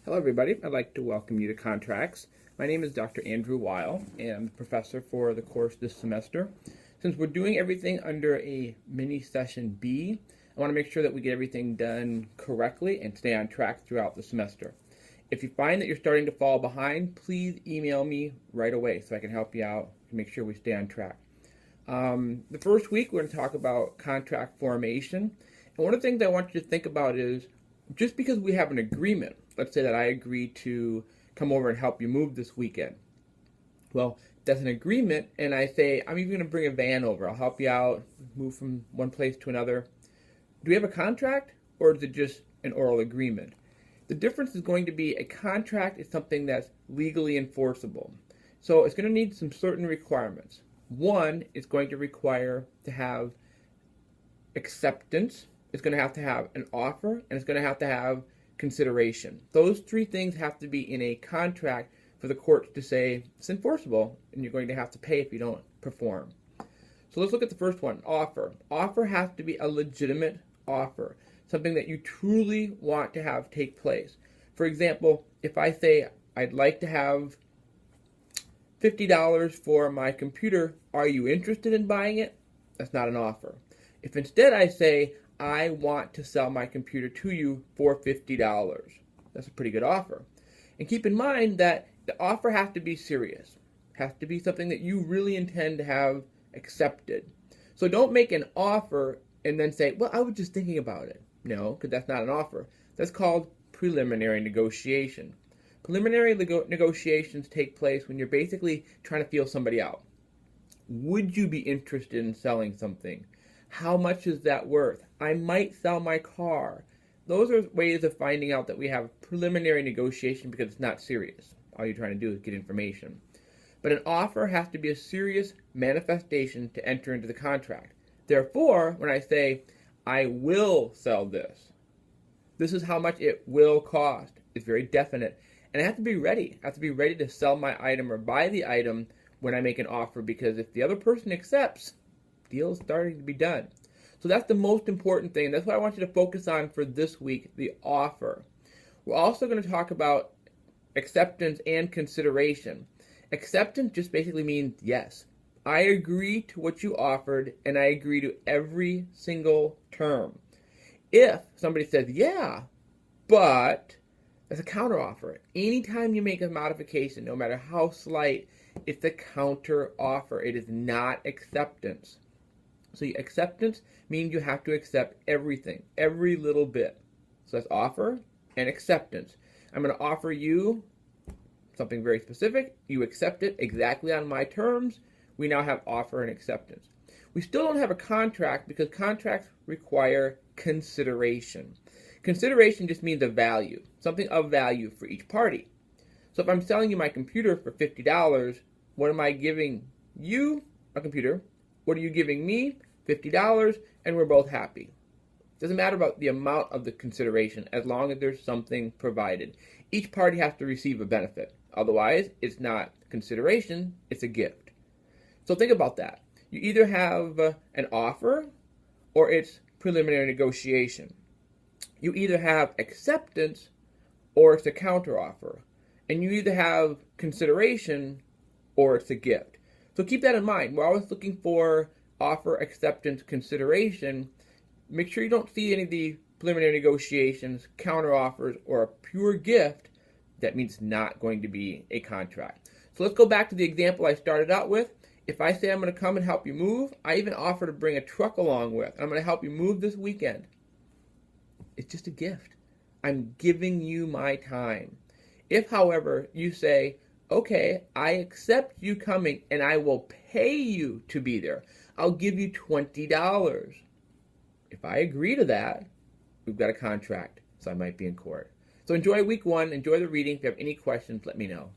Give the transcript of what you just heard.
Hello everybody, I'd like to welcome you to Contracts. My name is Dr. Andrew Weyl, and I'm the professor for the course this semester. Since we're doing everything under a mini session B, I want to make sure that we get everything done correctly and stay on track throughout the semester. If you find that you're starting to fall behind, please email me right away so I can help you out and make sure we stay on track. The first week we're going to talk about contract formation, and one of the things I want you to think about is just because we have an agreement, let's say that I agree to come over and help you move this weekend. Well, that's an agreement, and I say, I'm even going to bring a van over. I'll help you out, move from one place to another. Do we have a contract, or is it just an oral agreement? The difference is going to be a contract is something that's legally enforceable. So it's going to need some certain requirements. One, it's going to require to have acceptance. It's going to have an offer, and it's going to have consideration. Those three things have to be in a contract for the court to say it's enforceable, and you're going to have to pay if you don't perform. So let's look at the first one, offer. Offer has to be a legitimate offer, something that you truly want to have take place. For example, if I say I'd like to have $50 for my computer, are you interested in buying it? That's not an offer. If instead I say, I want to sell my computer to you for $50. That's a pretty good offer. And keep in mind that the offer has to be serious. It has to be something that you really intend to have accepted. So don't make an offer and then say, well, I was just thinking about it. No, because that's not an offer. That's called preliminary negotiation. Preliminary negotiations take place when you're basically trying to feel somebody out. Would you be interested in selling something? How much is that worth? I might sell my car. Those are ways of finding out that we have preliminary negotiation because it's not serious. All you're trying to do is get information. But an offer has to be a serious manifestation to enter into the contract. Therefore, when I say, I will sell this, this is how much it will cost. It's very definite. And I have to be ready. I have to be ready to sell my item or buy the item when I make an offer, because if the other person accepts, the deal is starting to be done. So that's the most important thing. That's what I want you to focus on for this week, the offer. We're also going to talk about acceptance and consideration. Acceptance just basically means yes. I agree to what you offered, and I agree to every single term. If somebody says, yeah, but that's a counteroffer. Anytime you make a modification, no matter how slight, it's a counteroffer. It is not acceptance. So acceptance means you have to accept everything, every little bit. So that's offer and acceptance. I'm going to offer you something very specific. You accept it exactly on my terms. We now have offer and acceptance. We still don't have a contract because contracts require consideration. Consideration just means a value, something of value for each party. So if I'm selling you my computer for $50, what am I giving you? A computer. What are you giving me? $50, and we're both happy. Doesn't matter about the amount of the consideration as long as there's something provided. Each party has to receive a benefit. Otherwise, it's not consideration, it's a gift. So think about that. You either have an offer or it's preliminary negotiation. You either have acceptance or it's a counteroffer. And you either have consideration or it's a gift. So keep that in mind. We're always looking for offer, acceptance, consideration. Make sure you don't see any of the preliminary negotiations, counteroffers, or a pure gift. That means it's not going to be a contract. So let's go back to the example I started out with. If I say I'm going to come and help you move, I even offer to bring a truck along with. I'm going to help you move this weekend. It's just a gift. I'm giving you my time. If, however, you say, okay, I accept you coming and I will pay you to be there. I'll give you $20. If I agree to that, we've got a contract, so I might be in court. So enjoy week one, enjoy the reading. If you have any questions, let me know.